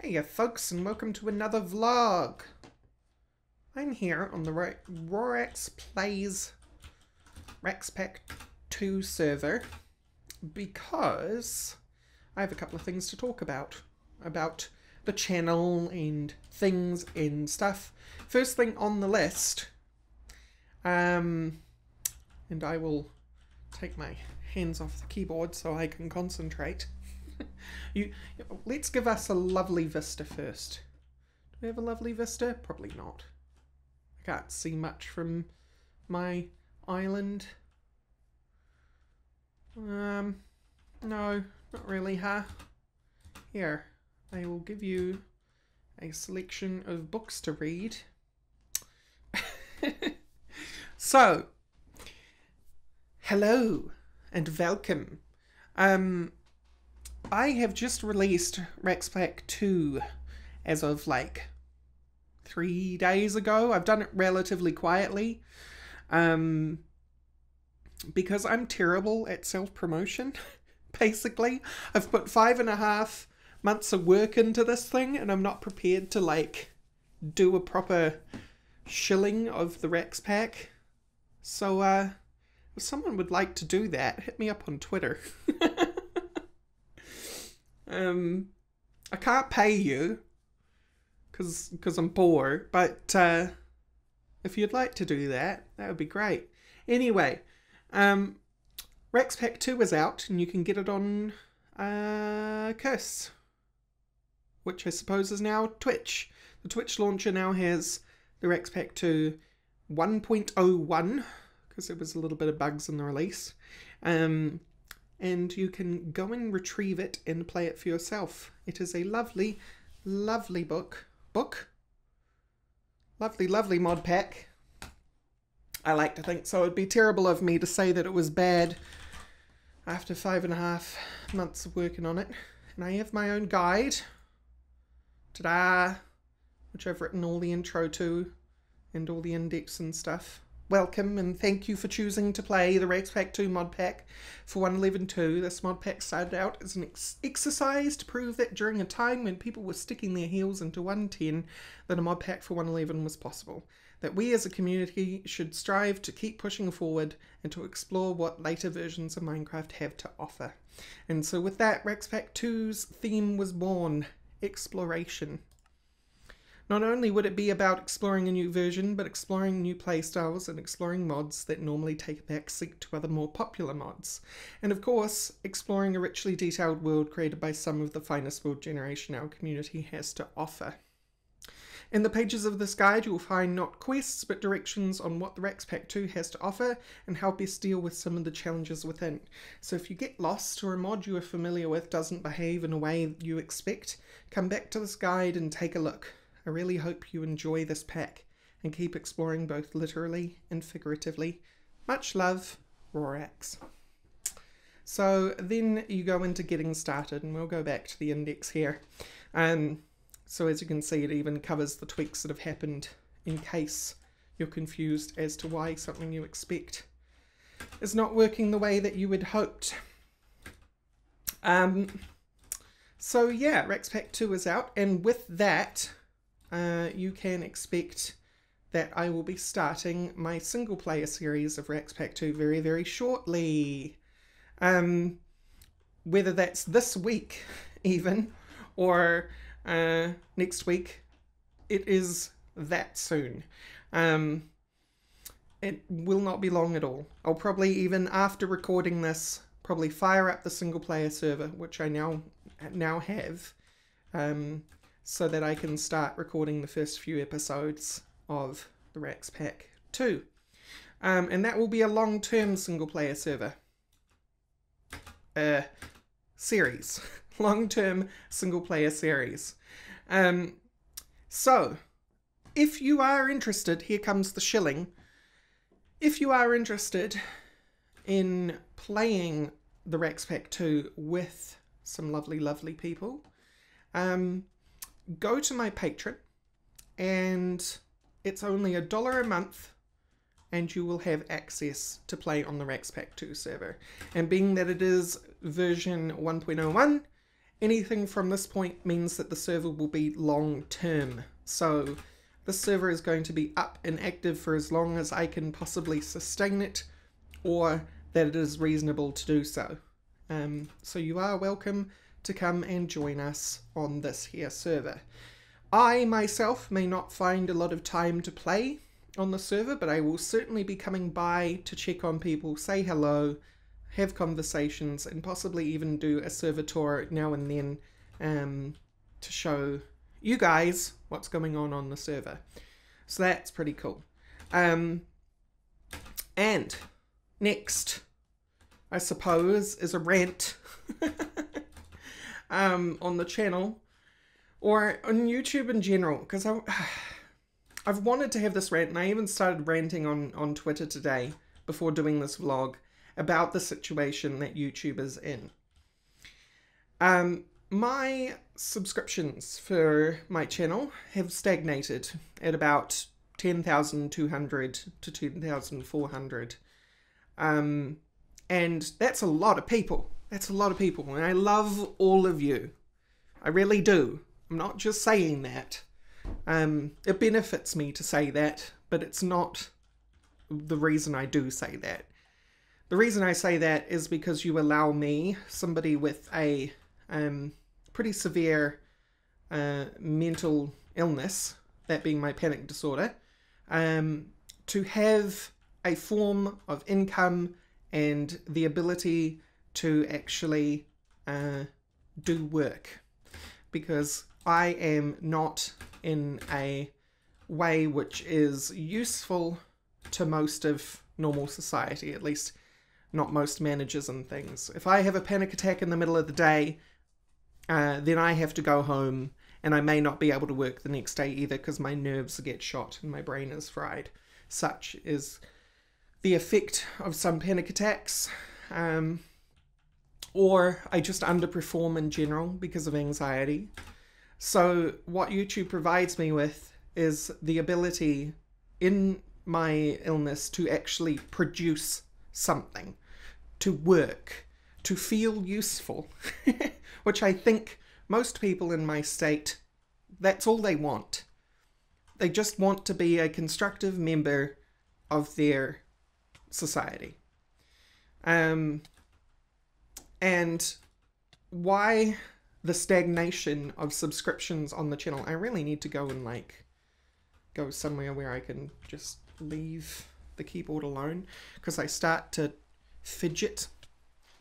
Hey folks, and welcome to another vlog. I'm here on the Rorax Plays Raxpack 2 server because I have a couple of things to talk about the channel and things and stuff. First thing on the list, and I will take my hands off the keyboard so I can concentrate. Let's give us a lovely vista first. Do we have a lovely vista? Probably not. I can't see much from my island. No, not really, huh? Here, I will give you a selection of books to read. So, hello and welcome. I have just released Raxpack 2 as of like 3 days ago. I've done it relatively quietly because I'm terrible at self-promotion, basically. I've put 5.5 months of work into this thing and I'm not prepared to like do a proper shilling of the Raxpack. So if someone would like to do that, hit me up on Twitter. I can't pay you because I'm poor, but if you'd like to do that, that would be great. Anyway, Raxpack 2 is out and you can get it on Kiss, which I suppose is now Twitch. The Twitch launcher now has the Raxpack 2 1.01 because there was a little bit of bugs in the release. And you can go and retrieve it and play it for yourself. It is a lovely, lovely book. Lovely mod pack. I like to think so. It'd be terrible of me to say that it was bad after 5.5 months of working on it. And I have my own guide. Ta-da! Which I've written all the intro to and all the index and stuff. Welcome and thank you for choosing to play the Raxpack 2 mod pack for 1.11.2. This mod pack started out as an exercise to prove that during a time when people were sticking their heels into 1.10 that a mod pack for 1.11 was possible. That we as a community should strive to keep pushing forward and to explore what later versions of Minecraft have to offer. And so with that, Raxpack 2's theme was born: exploration. Not only would it be about exploring a new version, but exploring new playstyles and exploring mods that normally take a backseat to other more popular mods. And of course, exploring a richly detailed world created by some of the finest world generation our community has to offer. In the pages of this guide, you will find not quests, but directions on what the Raxpack 2 has to offer and how best deal with some of the challenges within. So if you get lost or a mod you are familiar with doesn't behave in a way you expect, come back to this guide and take a look. I really hope you enjoy this pack and keep exploring both literally and figuratively. Much love, Rorax. So then you go into getting started, and we'll go back to the index here. So as you can see, it even covers the tweaks that have happened in case you're confused as to why something you expect is not working the way that you had hoped. So yeah, Raxpack 2 is out, and with that, you can expect that I will be starting my single player series of Raxpack 2 very, very shortly. Whether that's this week even, or next week, it is that soon. It will not be long at all. I'll probably, even after recording this, probably fire up the single player server, which I now have, so that I can start recording the first few episodes of the Raxpack 2. And that will be a long-term single-player server. Series. Long-term single-player series. So, if you are interested, here comes the shilling. If you are interested in playing the Raxpack 2 with some lovely, lovely people, go to my Patreon, and it's only $1 a month, and you will have access to play on the Raxpack 2 server. And being that it is version 1.01, anything from this point means that the server will be long term. So this server is going to be up and active for as long as I can possibly sustain it, or that it is reasonable to do so. So you are welcome to come and join us on this here server. I myself may not find a lot of time to play on the server, but I will certainly be coming by to check on people, say hello, have conversations, and possibly even do a server tour now and then to show you guys what's going on the server. So that's pretty cool. And next, I suppose, is a rant on the channel, or on YouTube in general, because I've wanted to have this rant, and I even started ranting on Twitter today before doing this vlog about the situation that YouTube is in. My subscriptions for my channel have stagnated at about 10,200 to 10,400. And that's a lot of people. That's a lot of people. And I love all of you. I really do. I'm not just saying that. It benefits me to say that, but it's not the reason I do say that. The reason I say that is because you allow me, somebody with a pretty severe mental illness, that being my panic disorder, to have a form of income and the ability to actually do work, because I am not in a way which is useful to most of normal society, at least not most managers and things. If I have a panic attack in the middle of the day, then I have to go home, and I may not be able to work the next day either because my nerves get shot and my brain is fried. Such is the effect of some panic attacks, or I just underperform in general because of anxiety. So what YouTube provides me with is the ability in my illness to actually produce something, to work, to feel useful, which I think most people in my state, that's all they want. They just want to be a constructive member of their society. And why the stagnation of subscriptions on the channel? I really need to go and go somewhere where I can just leave the keyboard alone, because I start to fidget.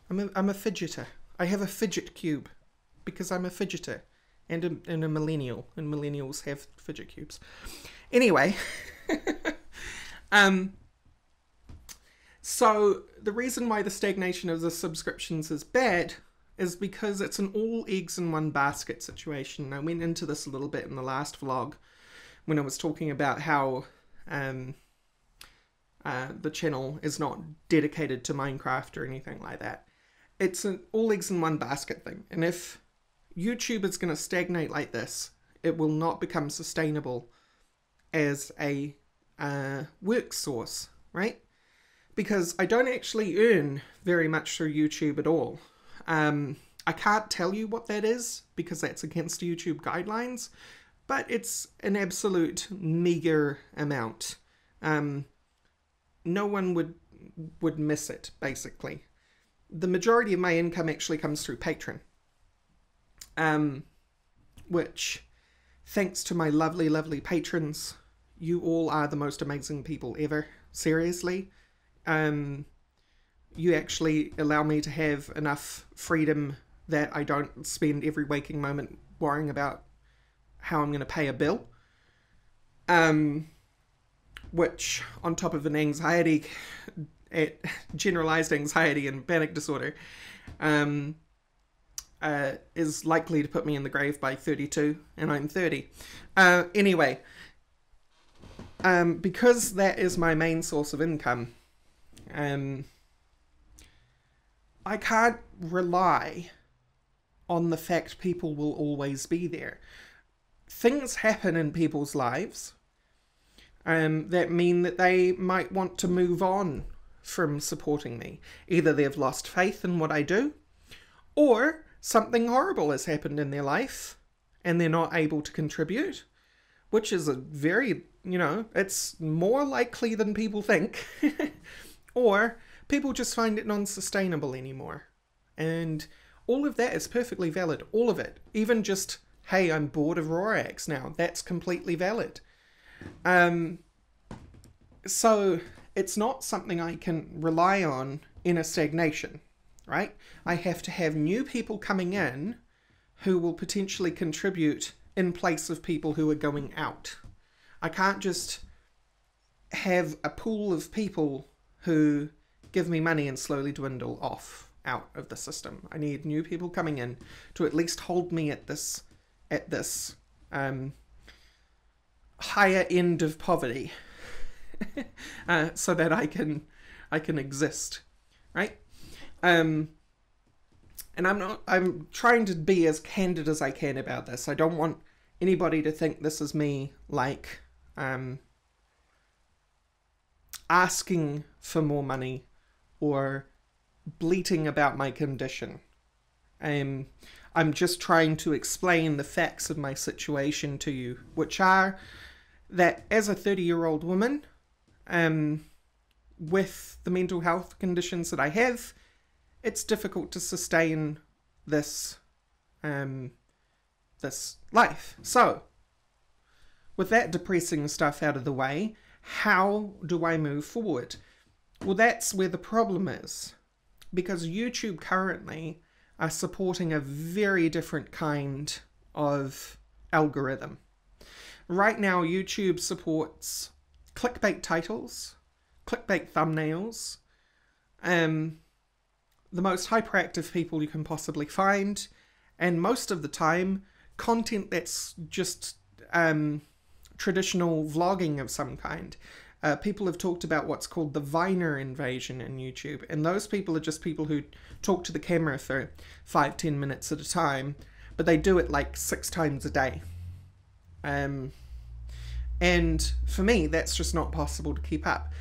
I'm a fidgeter. I have a fidget cube because I'm a fidgeter and a millennial, and millennials have fidget cubes. Anyway, so the reason why the stagnation of the subscriptions is bad is because it's an all eggs in one basket situation. I went into this a little bit in the last vlog when I was talking about how the channel is not dedicated to Minecraft or anything like that. It's an all eggs in one basket thing, and if YouTube is going to stagnate like this, it will not become sustainable as a work source, right? Because I don't actually earn very much through YouTube at all. I can't tell you what that is because that's against YouTube guidelines, but it's an absolute meager amount. No one would miss it, basically. The majority of my income actually comes through Patreon, which, thanks to my lovely, lovely patrons, you all are the most amazing people ever. Seriously. You actually allow me to have enough freedom that I don't spend every waking moment worrying about how I'm going to pay a bill. Which, on top of an anxiety, generalized anxiety and panic disorder, is likely to put me in the grave by 32, and I'm 30. Anyway, because that is my main source of income, I can't rely on the fact people will always be there. Things happen in people's lives that mean that they might want to move on from supporting me. Either they've lost faith in what I do, or something horrible has happened in their life and they're not able to contribute, which is a very, it's more likely than people think. Or people just find it non-sustainable anymore. And all of that is perfectly valid. All of it. Even just, hey, I'm bored of Rorax now. That's completely valid. So it's not something I can rely on in a stagnation, right? I have to have new people coming in who will potentially contribute in place of people who are going out. I can't just have a pool of people who give me money and slowly dwindle out of the system. I need new people coming in to at least hold me at this higher end of poverty, so that I can exist, right? And I'm trying to be as candid as I can about this. I don't want anybody to think this is me like asking for more money or bleating about my condition. I'm just trying to explain the facts of my situation to you, which are that as a 30-year-old woman, with the mental health conditions that I have, it's difficult to sustain this life. So, with that depressing stuff out of the way, how do I move forward? Well, that's where the problem is. Because YouTube currently are supporting a very different kind of algorithm. Right now, YouTube supports clickbait titles, clickbait thumbnails, the most hyperactive people you can possibly find, and most of the time, content that's just traditional vlogging of some kind. People have talked about what's called the Viner invasion in YouTube, and those people are just people who talk to the camera for 5-10 minutes at a time, but they do it like 6 times a day. And for me, that's just not possible to keep up,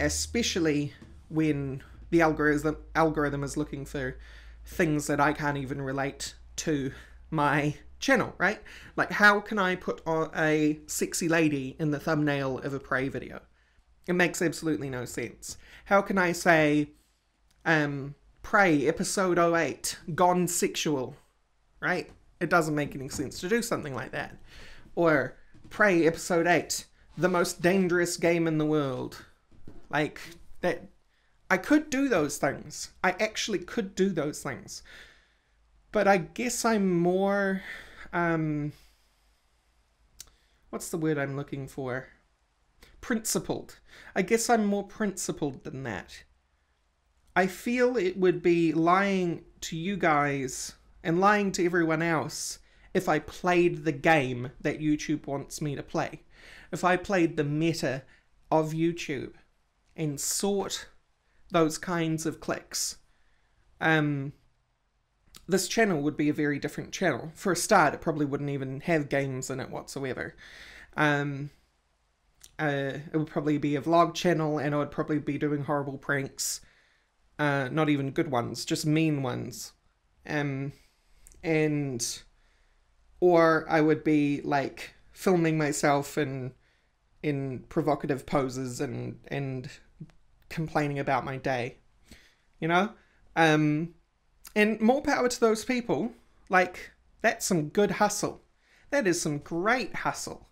especially when the algorithm is looking for things that I can't even relate to my channel, right? Like, how can I put a sexy lady in the thumbnail of a Prey video? It makes absolutely no sense. How can I say, Prey episode 08, gone sexual, right? It doesn't make any sense to do something like that. Or Prey episode 8, the most dangerous game in the world. Like, that, I could do those things. I actually could do those things. But I guess I'm more, what's the word I'm looking for? Principled. I guess I'm more principled than that. I feel it would be lying to you guys and lying to everyone else if I played the game that YouTube wants me to play. If I played the meta of YouTube and sought those kinds of clicks, this channel would be a very different channel. For a start, it probably wouldn't even have games in it whatsoever. It would probably be a vlog channel, and I would probably be doing horrible pranks. Not even good ones, just mean ones. Or I would be like filming myself in provocative poses and complaining about my day, you know? And more power to those people. Like, that's some good hustle. That is some great hustle,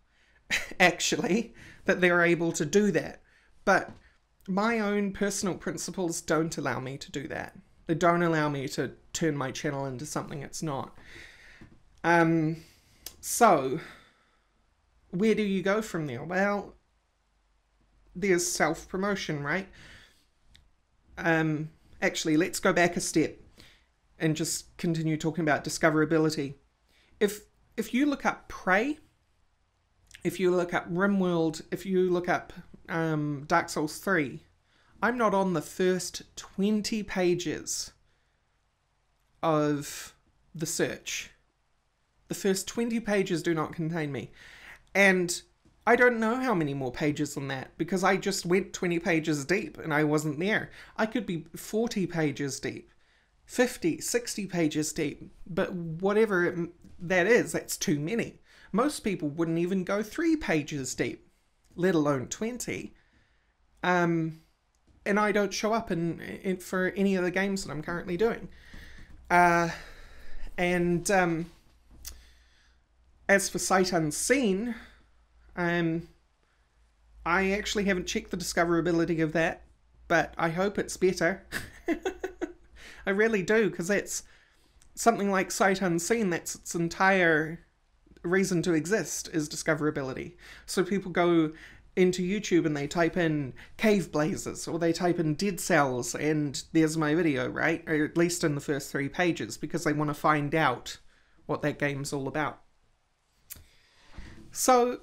actually, that they're able to do that. But my own personal principles don't allow me to do that. They don't allow me to turn my channel into something it's not. So, where do you go from there? Well, there's self-promotion, right? Actually, let's go back a step and just continue talking about discoverability. If you look up Prey, if you look up RimWorld, if you look up Dark Souls 3, I'm not on the first 20 pages of the search. The first 20 pages do not contain me. And I don't know how many more pages than that, because I just went 20 pages deep and I wasn't there. I could be 40 pages deep 50, 60 pages deep. But whatever that is, that's too many. Most people wouldn't even go 3 pages deep, let alone 20. And I don't show up for any of the games that I'm currently doing. As for Sight Unseen, I actually haven't checked the discoverability of that, but I hope it's better. I really do, because it's something like Sight Unseen, that's its entire reason to exist, is discoverability. So people go into YouTube and they type in cave blazes, or they type in dead cells, and there's my video, right? Or at least in the first 3 pages, because they want to find out what that game's all about. So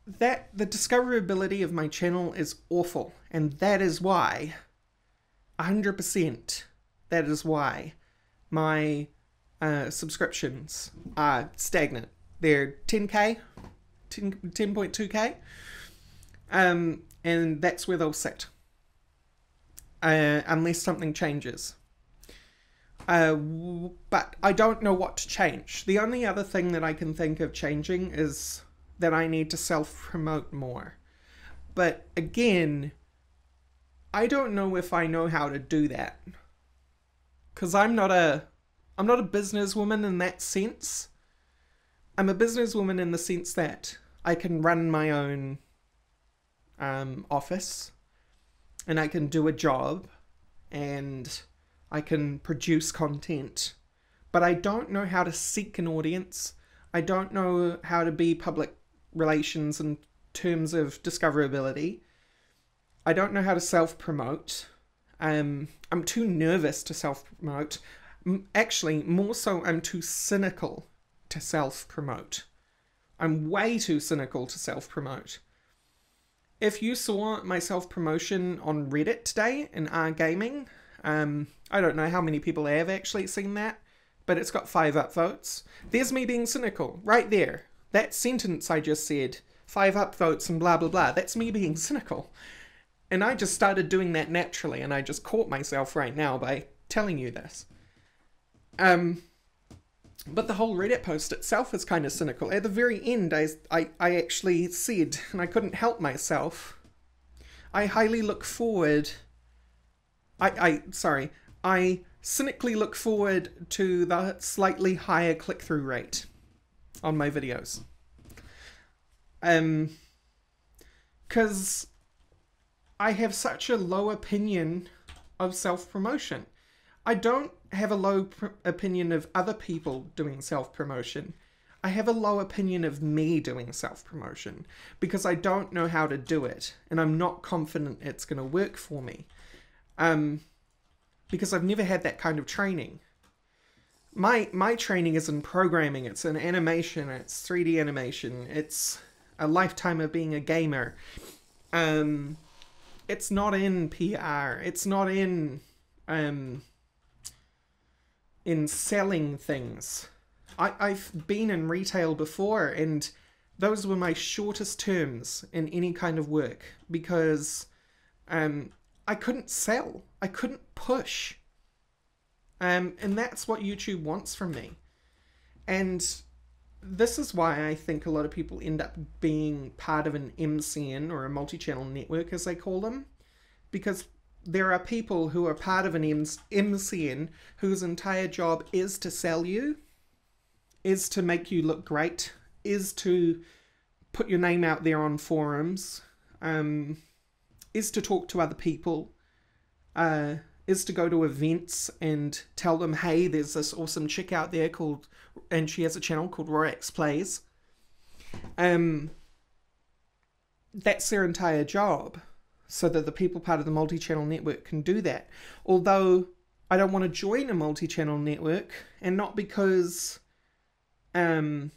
the discoverability of my channel is awful, and that is why 100% that is why my subscriptions are stagnant. They're 10k, 10.2k, and that's where they'll sit, unless something changes. But I don't know what to change. The only other thing that I can think of changing is that I need to self-promote more. But again, I don't know if I know how to do that, because I'm not a businesswoman in that sense. I'm a businesswoman in the sense that I can run my own office, and I can do a job, and I can produce content, but I don't know how to seek an audience. I don't know how to be public relations in terms of discoverability. I don't know how to self-promote. I'm too nervous to self-promote. Actually, more so, I'm too cynical to self-promote. I'm way too cynical to self-promote. If you saw my self-promotion on Reddit today in R Gaming, I don't know how many people have actually seen that, but it's got 5 upvotes. There's me being cynical, right there. That sentence I just said, 5 upvotes and blah blah blah, that's me being cynical. And I just started doing that naturally, and I just caught myself right now by telling you this. But the whole Reddit post itself is kind of cynical. At the very end, I actually said, and I couldn't help myself, I highly look forward... I cynically look forward to the slightly higher click-through rate on my videos. Because I have such a low opinion of self-promotion. I don't have a low opinion of other people doing self-promotion. I have a low opinion of me doing self-promotion because I don't know how to do it, and I'm not confident it's going to work for me. Because I've never had that kind of training. My training is in programming, it's in animation, it's 3D animation, it's a lifetime of being a gamer. It's not in PR, it's not in selling things. I've been in retail before, and those were my shortest terms in any kind of work, because I couldn't sell, I couldn't push. And that's what YouTube wants from me. And this is why I think a lot of people end up being part of an MCN, or a multi-channel network as they call them, because there are people who are part of an MCN whose entire job is to sell you, is to make you look great, is to put your name out there on forums, is to talk to other people, is to go to events and tell them, hey, there's this awesome chick out there called, and she has a channel called Rorax Plays. That's their entire job, so that the people part of the multi-channel network can do that. Although I don't want to join a multi-channel network, and not because I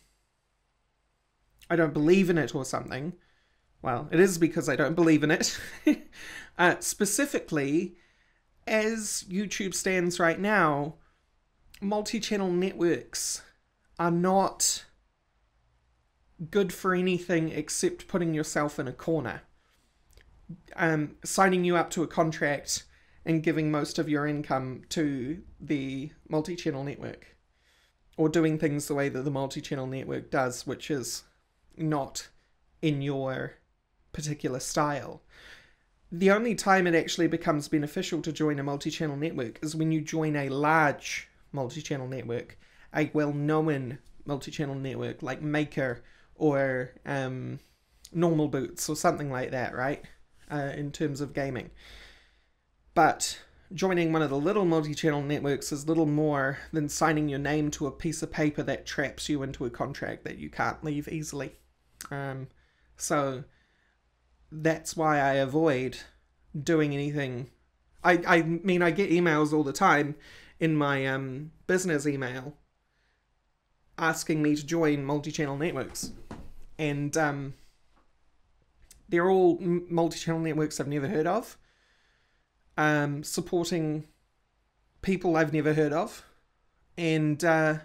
don't believe in it or something. Well, it is because I don't believe in it. Specifically, as YouTube stands right now, multi-channel networks are not good for anything except putting yourself in a corner. Signing you up to a contract and giving most of your income to the multi-channel network, or doing things the way that the multi-channel network does, which is not in your particular style. The only time it actually becomes beneficial to join a multi-channel network is when you join a large multi-channel network, a well-known multi-channel network like Maker or Normal Boots or something like that, right? In terms of gaming. But joining one of the little multi-channel networks is little more than signing your name to a piece of paper that traps you into a contract that you can't leave easily. So that's why I avoid doing anything. I mean, I get emails all the time in my business email asking me to join multi-channel networks. And they're all multi-channel networks I've never heard of. Supporting people I've never heard of. And I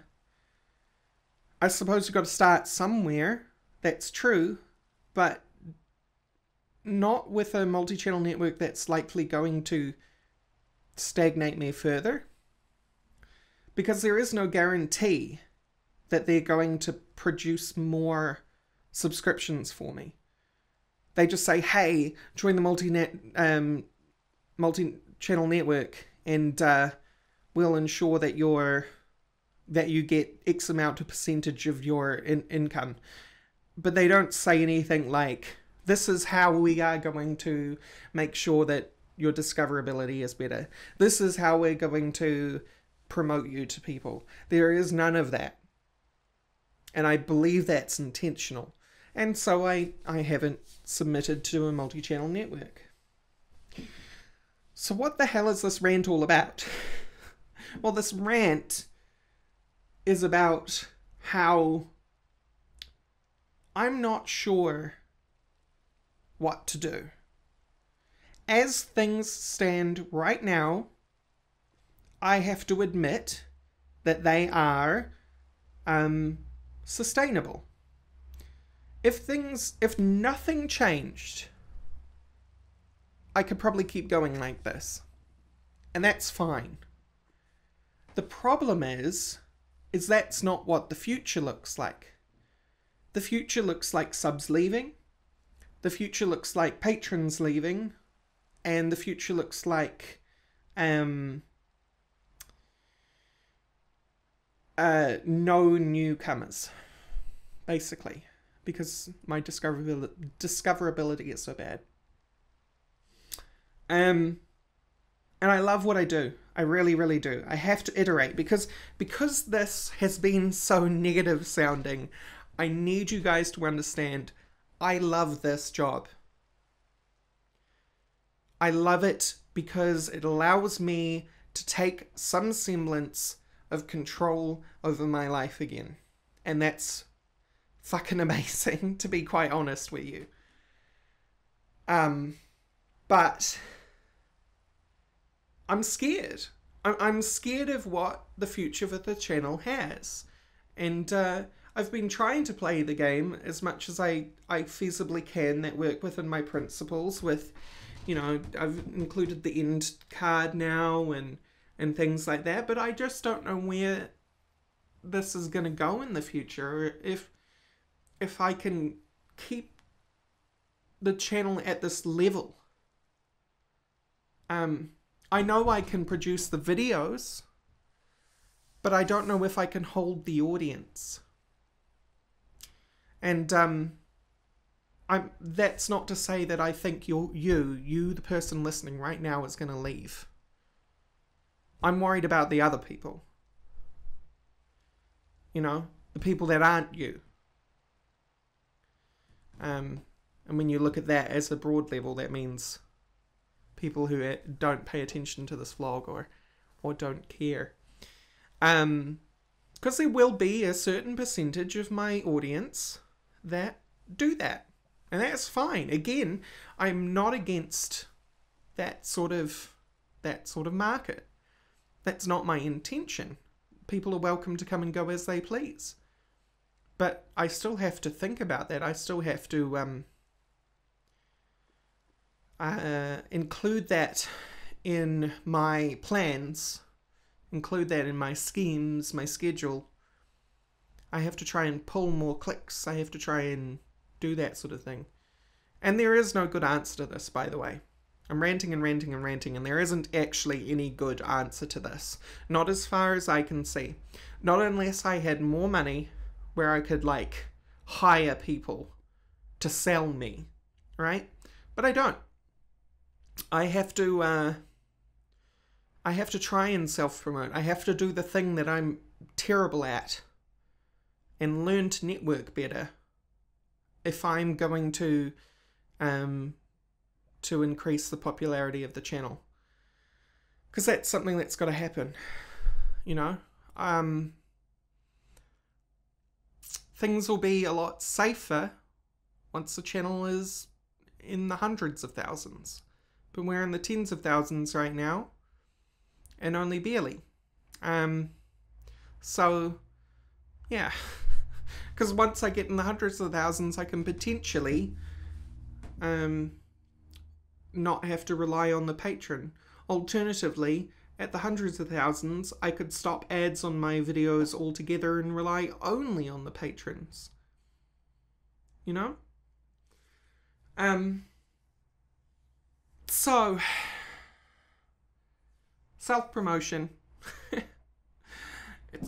suppose you've got to start somewhere. That's true. But not with a multi-channel network that's likely going to stagnate me further. Because there is no guarantee that they're going to produce more subscriptions for me. They just say, hey, join the multi-channel network and we'll ensure that you get X amount of percentage of your income. But they don't say anything like, this is how we are going to make sure that your discoverability is better. This is how we're going to promote you to people. There is none of that. And I believe that's intentional. And so I haven't submitted to a multi-channel network. So what the hell is this rant all about? Well, this rant is about how I'm not sure what to do. As things stand right now, I have to admit that they are sustainable. If nothing changed, I could probably keep going like this. And that's fine. The problem is that's not what the future looks like. The future looks like subs leaving. The future looks like patrons leaving. And the future looks like no newcomers, basically, because my discoverability is so bad. And I love what I do. I really, really do. I have to iterate because this has been so negative sounding. I need you guys to understand I love this job. I love it because it allows me to take some semblance of control over my life again. And that's fucking amazing, to be quite honest with you. But I'm scared. I'm scared of what the future for the channel has. And I've been trying to play the game as much as I feasibly can that work within my principles with, you know, I've included the end card now and things like that, but I just don't know where this is going to go in the future, if I can keep the channel at this level. I know I can produce the videos, but I don't know if I can hold the audience. And that's not to say that I think you, the person listening right now, is going to leave. I'm worried about the other people. You know, the people that aren't you. And when you look at that as a broad level, that means people who don't pay attention to this vlog or don't care. Because there will be a certain percentage of my audience that do that. And that's fine. Again, I'm not against that sort of market. That's not my intention. People are welcome to come and go as they please. But I still have to think about that. I still have to include that in my plans, include that in my schemes, my schedule. I have to try and pull more clicks. I have to try and do that sort of thing. And there is no good answer to this, by the way. I'm ranting and ranting and ranting, and there isn't actually any good answer to this. Not as far as I can see. Not unless I had more money where I could, like, hire people to sell me, right? But I don't. I have to try and self-promote. I have to do the thing that I'm terrible at and learn to network better if I'm going to increase the popularity of the channel. Because that's something that's got to happen, you know? Things will be a lot safer once the channel is in the hundreds of thousands. But we're in the tens of thousands right now, and only barely. So, yeah. Because once I get in the hundreds of thousands, I can potentially not have to rely on the patron. Alternatively, at the hundreds of thousands, I could stop ads on my videos altogether and rely only on the patrons. You know? So, self-promotion.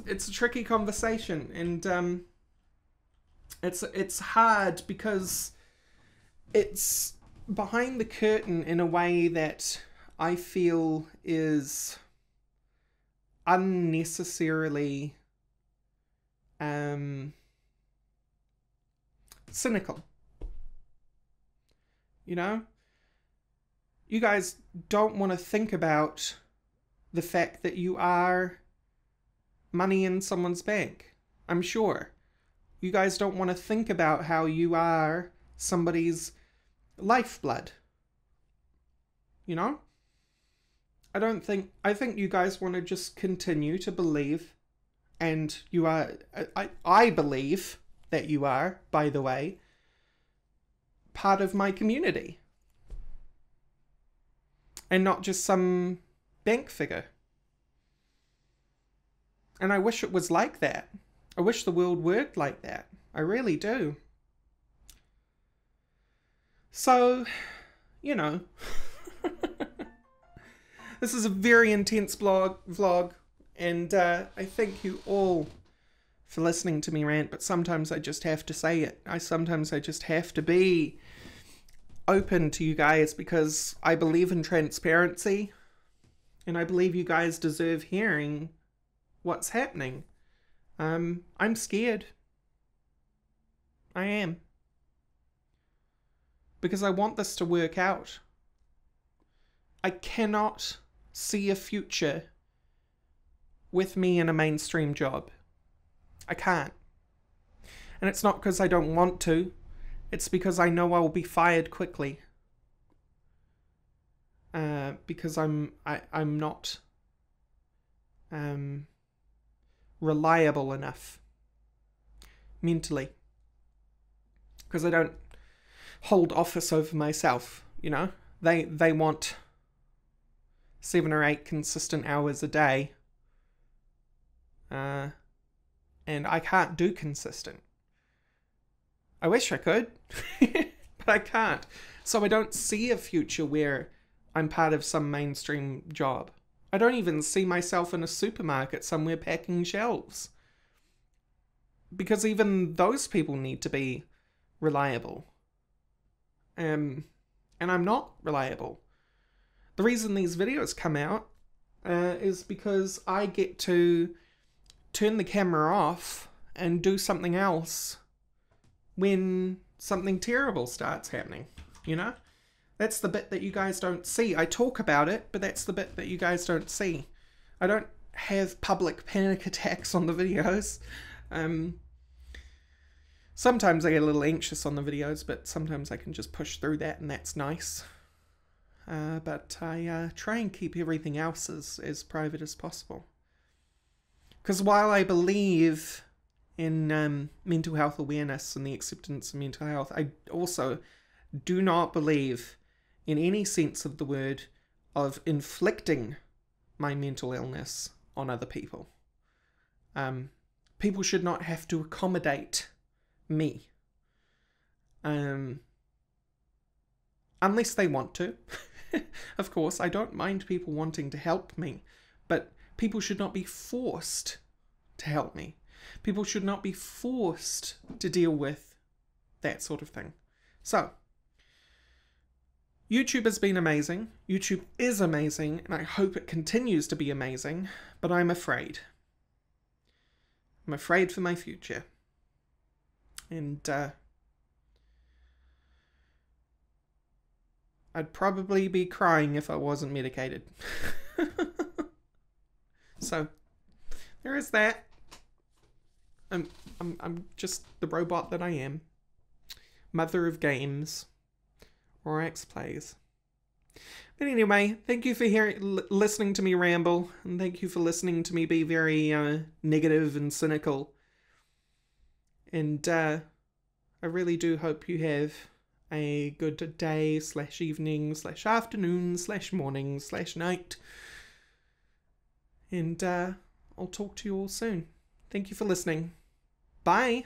It's a tricky conversation, and it's hard because it's behind the curtain in a way that I feel is unnecessarily cynical. You know? You guys don't want to think about the fact that you are money in someone's bank, I'm sure. You guys don't want to think about how you are somebody's lifeblood. You know? I think you guys want to just continue to believe, and you are, I believe that you are, by the way, part of my community. And not just some bank figure. And I wish it was like that. I wish the world worked like that. I really do. So, you know. This is a very intense vlog. And I thank you all for listening to me rant. But sometimes I just have to say it. Sometimes I just have to be open to you guys, because I believe in transparency. And I believe you guys deserve hearing what's happening. I'm scared. I am. Because I want this to work out. I cannot see a future with me in a mainstream job. I can't. And it's not because I don't want to. It's because I know I will be fired quickly. Because I'm not reliable enough mentally, because I don't hold office over myself. You know, they want 7 or 8 consistent hours a day, and I can't do consistent. I wish I could, but I can't. So I don't see a future where I'm part of some mainstream job. I don't even see myself in a supermarket somewhere packing shelves. Because even those people need to be reliable. And I'm not reliable. The reason these videos come out is because I get to turn the camera off and do something else when something terrible starts happening, you know? That's the bit that you guys don't see. I talk about it, but that's the bit that you guys don't see. I don't have public panic attacks on the videos. Sometimes I get a little anxious on the videos, but sometimes I can just push through that, and that's nice. But I try and keep everything else as private as possible. Because while I believe in mental health awareness and the acceptance of mental health, I also do not believe, in any sense of the word, of inflicting my mental illness on other people. People should not have to accommodate me. Unless they want to. Of course, I don't mind people wanting to help me, but people should not be forced to help me. People should not be forced to deal with that sort of thing. So, YouTube has been amazing. YouTube is amazing, and I hope it continues to be amazing, but I'm afraid. I'm afraid for my future. And, I'd probably be crying if I wasn't medicated. So, there is that. I'm just the robot that I am. Mother of games. Rorax plays. But anyway, thank you for listening to me ramble, and thank you for listening to me be very negative and cynical. And I really do hope you have a good day / evening / afternoon / morning / night. And I'll talk to you all soon. Thank you for listening. Bye.